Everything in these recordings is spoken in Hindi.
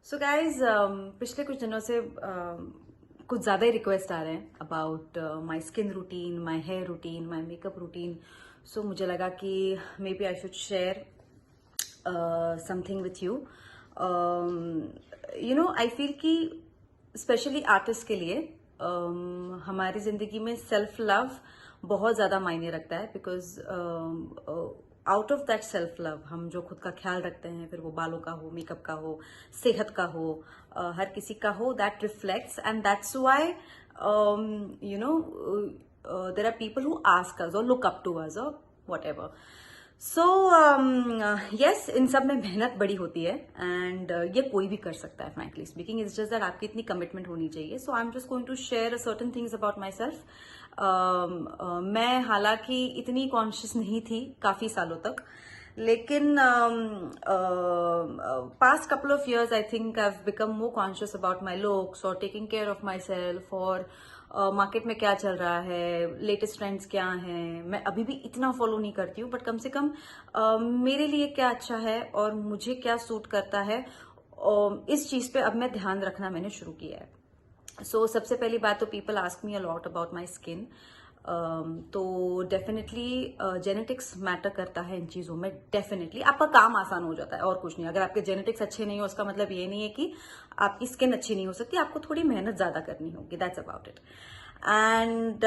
सो गाइज पिछले कुछ दिनों से कुछ ज़्यादा ही रिक्वेस्ट आ रहे हैं about my skin routine, my hair routine, my makeup routine. So मुझे लगा कि may be I should share something with you. You know, I feel कि स्पेशली आर्टिस्ट के लिए हमारी ज़िंदगी में सेल्फ लव बहुत ज़्यादा मायने रखता है. Because out of that self love हम जो खुद का ख्याल रखते हैं, फिर वो बालों का हो, मेकअप का हो, सेहत का हो, हर किसी का हो, that reflects and that's why you know there are people who ask us और लुक अप टू अस और व्हाटएवर. सो यस, इन सब में मेहनत बड़ी होती है एंड ये कोई भी कर सकता है. Frankly speaking, it's just that आपकी इतनी कमिटमेंट होनी चाहिए. So I am just going to share certain things about myself. मैं हालांकि इतनी कॉन्शियस नहीं थी काफी सालों तक, लेकिन past couple of years I think I have become more conscious about my looks और taking care of myself. और मार्केट में क्या चल रहा है, लेटेस्ट ट्रेंड्स क्या हैं, मैं अभी भी इतना फॉलो नहीं करती हूँ, बट कम से कम मेरे लिए क्या अच्छा है और मुझे क्या सूट करता है, इस चीज पे अब मैं ध्यान रखना मैंने शुरू किया है. सो सबसे पहली बात तो people ask me a lot about my skin. तो डेफिनेटली जेनेटिक्स मैटर करता है इन चीज़ों में. डेफिनेटली आपका काम आसान हो जाता है और कुछ नहीं. अगर आपके जेनेटिक्स अच्छे नहीं हो उसका मतलब ये नहीं है कि आपकी स्किन अच्छी नहीं हो सकती. आपको थोड़ी मेहनत ज़्यादा करनी होगी. That's about it. And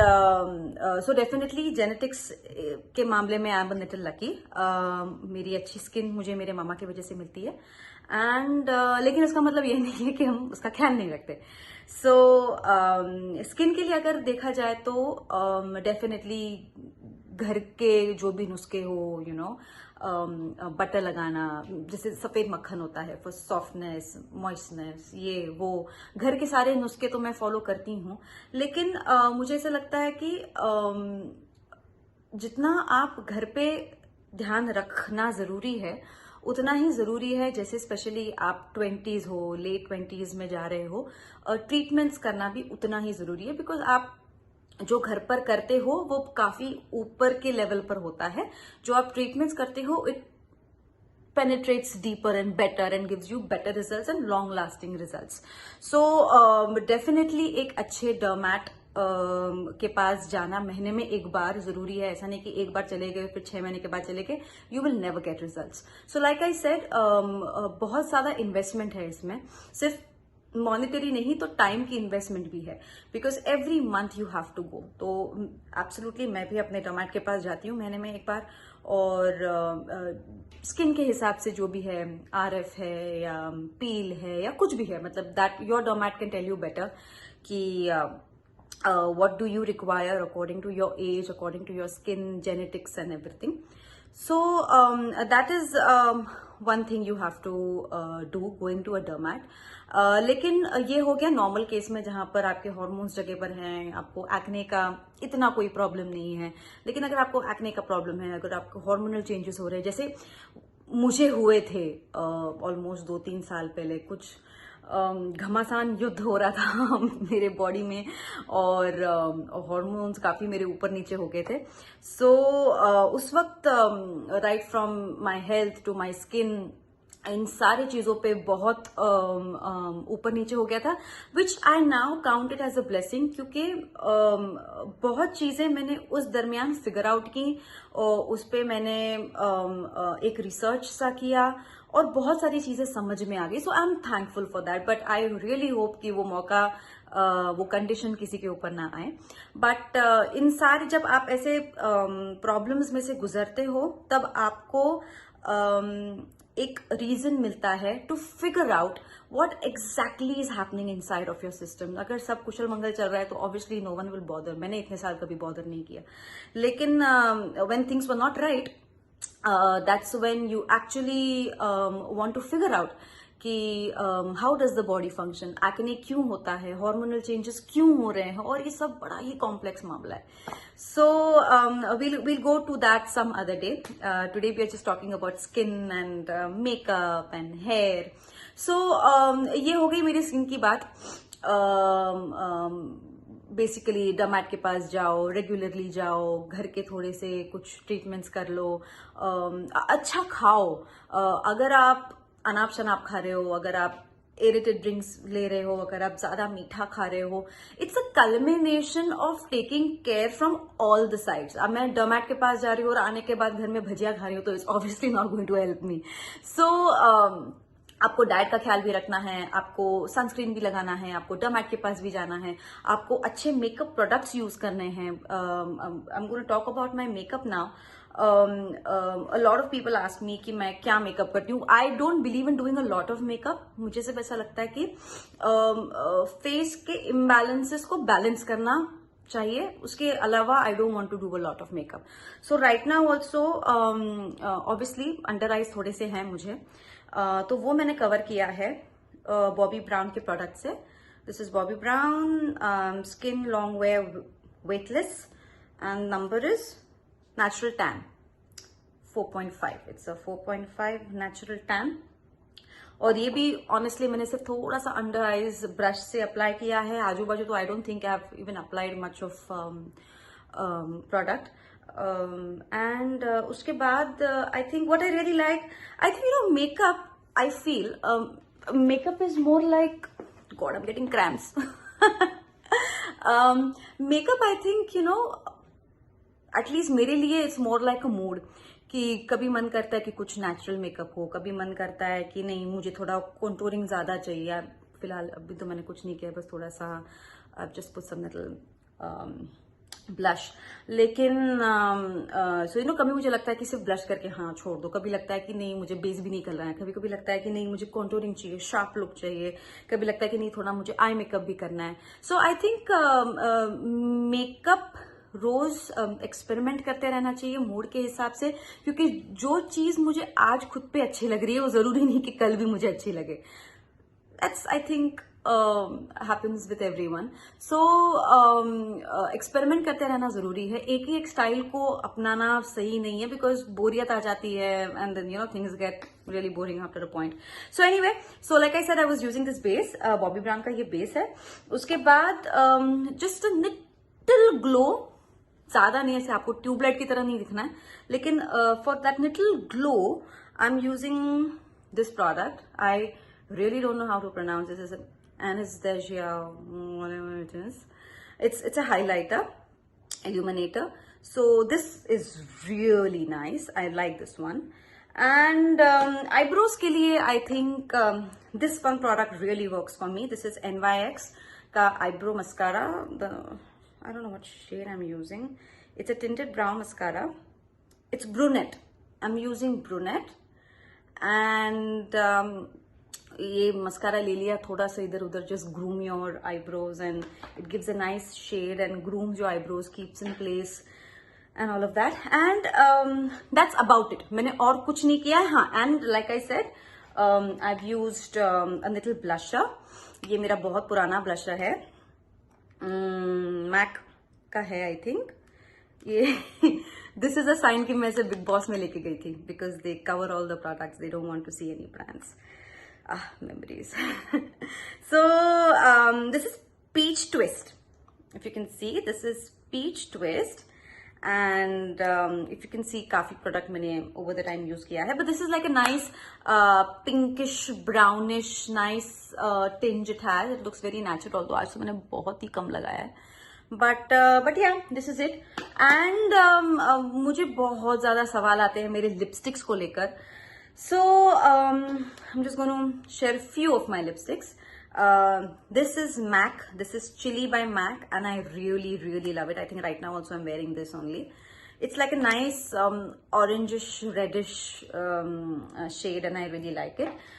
so definitely genetics के मामले में आई एम लिटिल लकी. मेरी अच्छी स्किन मुझे मेरे मामा की वजह से मिलती है. एंड लेकिन उसका मतलब ये नहीं है कि हम उसका ख्याल नहीं रखते. सो स्किन के लिए अगर देखा जाए तो डेफिनेटली घर के जो भी नुस्खे हो, यू नो, बटर लगाना, जैसे सफेद मक्खन होता है फॉर सॉफ्टनेस, मॉइस्टनेस, ये वो घर के सारे नुस्खे तो मैं फॉलो करती हूँ. लेकिन मुझे ऐसा लगता है कि जितना आप घर पे ध्यान रखना जरूरी है उतना ही जरूरी है, जैसे स्पेशली आप 20s हो, लेट 20s में जा रहे हो, ट्रीटमेंट्स करना भी उतना ही जरूरी है. बिकॉज आप जो घर पर करते हो वो काफी ऊपर के लेवल पर होता है. जो आप ट्रीटमेंट्स करते हो it penetrates deeper and better and gives you better results and long lasting results. So definitely एक अच्छे डर्मैट के पास जाना महीने में एक बार जरूरी है. ऐसा नहीं कि एक बार चले गए फिर 6 महीने के बाद चले गए, you will never get results. So like I said, बहुत ज्यादा इन्वेस्टमेंट है इसमें. सिर्फ मॉनिटरी नहीं तो टाइम की इन्वेस्टमेंट भी है. Because every month you have to go. तो एब्सोल्युटली मैं भी अपने डर्मैट के पास जाती हूँ महीने में एक बार. और स्किन के हिसाब से जो भी है, आरएफ है या पील है या कुछ भी है, मतलब that your dermat can tell you better कि what do you require according to your age, according to your skin, genetics and everything. So that is one thing you have to do going to a dermat. लेकिन ये हो गया नॉर्मल केस में जहां पर आपके हार्मोन्स जगह पर हैं, आपको एक्ने का इतना कोई प्रॉब्लम नहीं है. लेकिन अगर आपको एक्ने का प्रॉब्लम है, अगर आपको हार्मोनल चेंजेस हो रहे हैं, जैसे मुझे हुए थे ऑलमोस्ट 2-3 साल पहले, कुछ घमासान युद्ध हो रहा था मेरे बॉडी में और हार्मोन्स काफी मेरे ऊपर नीचे हो गए थे. सो उस वक्त right from my health to my skin, इन सारी चीजों पे बहुत ऊपर नीचे हो गया था, which I now count it as a blessing. क्योंकि बहुत चीजें मैंने उस दरमियान फिगर आउट की और उस पे मैंने एक रिसर्च सा किया और बहुत सारी चीजें समझ में आ गई. So I am thankful for that. But I really hope कि वो मौका, वो कंडीशन किसी के ऊपर ना आए. बट इन सारी, जब आप ऐसे प्रॉब्लम्स में से गुजरते हो तब आपको एक रीजन मिलता है to figure out what exactly is happening inside of your system. अगर सब कुशल मंगल चल रहा है तो obviously no one will bother. मैंने इतने साल कभी बॉदर नहीं किया. लेकिन when things were not right, that's when you actually want to figure out कि how does the body function, acne क्यों होता है, हार्मोनल चेंजेस क्यों हो रहे हैं, और ये सब बड़ा ही कॉम्प्लेक्स मामला है. सो we'll go to that some other day. Today we are just talking about skin and makeup and hair. So ये हो गई मेरी स्किन की बात. बेसिकली डर्मैट के पास जाओ, रेगुलरली जाओ, घर के थोड़े से कुछ ट्रीटमेंट्स कर लो, अच्छा खाओ. अगर आप अनाप शनाप खा रहे हो, अगर आप एरिटेड ड्रिंक्स ले रहे हो, अगर आप ज्यादा मीठा खा रहे हो, it's a culmination of taking care from all the sides. अब मैं डर्मैट के पास जा रही हूँ और आने के बाद घर में भजिया खा रही हूँ, तो it's obviously not going to help me. So आपको डाइट का ख्याल भी रखना है, आपको सनस्क्रीन भी लगाना है, आपको डर्मैट के पास भी जाना है, आपको अच्छे मेकअप प्रोडक्ट्स यूज करने हैं. I am going to talk about my makeup now. A lot of people ask me कि मैं क्या मेकअप करती हूँ. I don't believe in doing a lot of makeup. मुझे सिर्फ ऐसा लगता है कि फेस के इम्बैलेंसेस को बैलेंस करना चाहिए. उसके अलावा I don't want to do a lot of makeup. So right now also obviously under eyes थोड़े से हैं मुझे, तो वो मैंने कवर किया है बॉबी ब्राउन के प्रोडक्ट से. This is Bobby brown skin long where weightless and number is natural tan 4.5. it's a 4.5 natural tan. और ये भी ऑनेस्टली मैंने सिर्फ थोड़ा सा अंडर आइज ब्रश से अप्लाई किया है. आजू बाजू तो I don't think I have even applied much of product. And उसके बाद I think what I really like, I think you know makeup, I feel makeup is more like, God I am getting cramps. Makeup I think you know at least मेरे लिए it's more like a mood, कि कभी मन करता है कि कुछ नेचुरल मेकअप हो, कभी मन करता है कि नहीं मुझे थोड़ा कंटूरिंग ज्यादा चाहिए. फिलहाल अभी तो मैंने कुछ नहीं किया, बस थोड़ा सा just put some little blush. लेकिन सो यू नो कभी मुझे लगता है कि सिर्फ ब्लश करके हाँ छोड़ दो, कभी लगता है कि नहीं मुझे बेस भी नहीं करना है, कभी कभी लगता है कि नहीं मुझे कंटूरिंग चाहिए, शार्प लुक चाहिए, कभी लगता है कि नहीं थोड़ा मुझे आई मेकअप भी करना है. सो आई थिंक मेकअप रोज एक्सपेरिमेंट करते रहना चाहिए मूड के हिसाब से, क्योंकि जो चीज मुझे आज खुद पे अच्छी लग रही है वो जरूरी नहीं कि कल भी मुझे अच्छी लगे. That's I think happens with everyone. So experiment करते रहना जरूरी है. एक ही एक स्टाइल को अपनाना सही नहीं है, बिकॉज बोरियत आ जाती है and then you know things get really boring after a point. So anyway, so like I said I was using this base, Bobbi Brown का ये बेस है. उसके बाद जस्ट अ लिटिल ग्लो, ज्यादा नहीं, ऐसे आपको ट्यूबलाइट की तरह नहीं दिखना है, लेकिन for that little glow I am using this product. I really don't know how to pronounce this. Is Anastasia, whatever it is. It's a highlighter, illuminator. So this is really nice. I like this one. And eyebrows के लिए I think this one product really works for me. This is NYX का eyebrow mascara. I don't know what shade I'm using. It's a tinted brown mascara. It's brunette. I'm using brunette. And ये मस्कारा ले लिया, थोड़ा सा इधर उधर, just groom your eyebrows and it gives a nice shade and grooms your eyebrows, keeps in place and all of that. And that's about it. मैंने और कुछ नहीं किया है. हाँ, and like I said I have used a little blusher. ये मेरा बहुत पुराना ब्लशर है, मैक का है आई थिंक. ये दिस इज अ साइन कि मैं इसे बिग बॉस में लेके गई थी, because they cover all the products, they don't want to see any brands. Memories. So this is Peach Twist. If you can see, this is Peach Twist, and if you can see, काफी product मैंने over the time use किया है, but this is like a nice pinkish brownish nice tinge it has. It looks very natural, although आज तो मैंने बहुत ही कम लगाया है. But yeah, this is it. And मुझे बहुत ज्यादा सवाल आते हैं मेरे लिपस्टिक्स को लेकर. So I'm just going to share a few of my lipsticks. This is MAC. This is Chili by MAC, and I really love it. I think right now also I'm wearing this only. It's like a nice orangish reddish shade, and I really like it.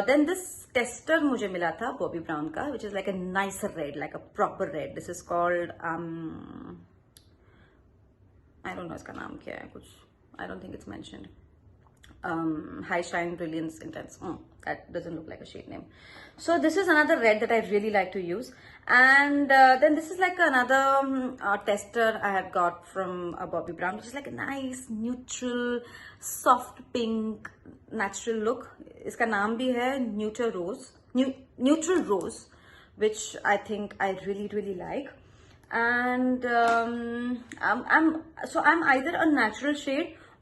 Then this tester मुझे मिला था Bobbi Brown का, which is like a nicer red, like a proper red. This is called I don't know इसका नाम क्या है, कुछ I don't think it's mentioned. High Shine Brilliance Intense. That doesn't look like a shade name. So this is another red that I really like to use. And then this is like another tester I had got from Bobbi Brown, which is like a nice neutral soft pink natural look. इसका नाम भी है Neutral Rose, which I think I really like. And I'm either a natural shade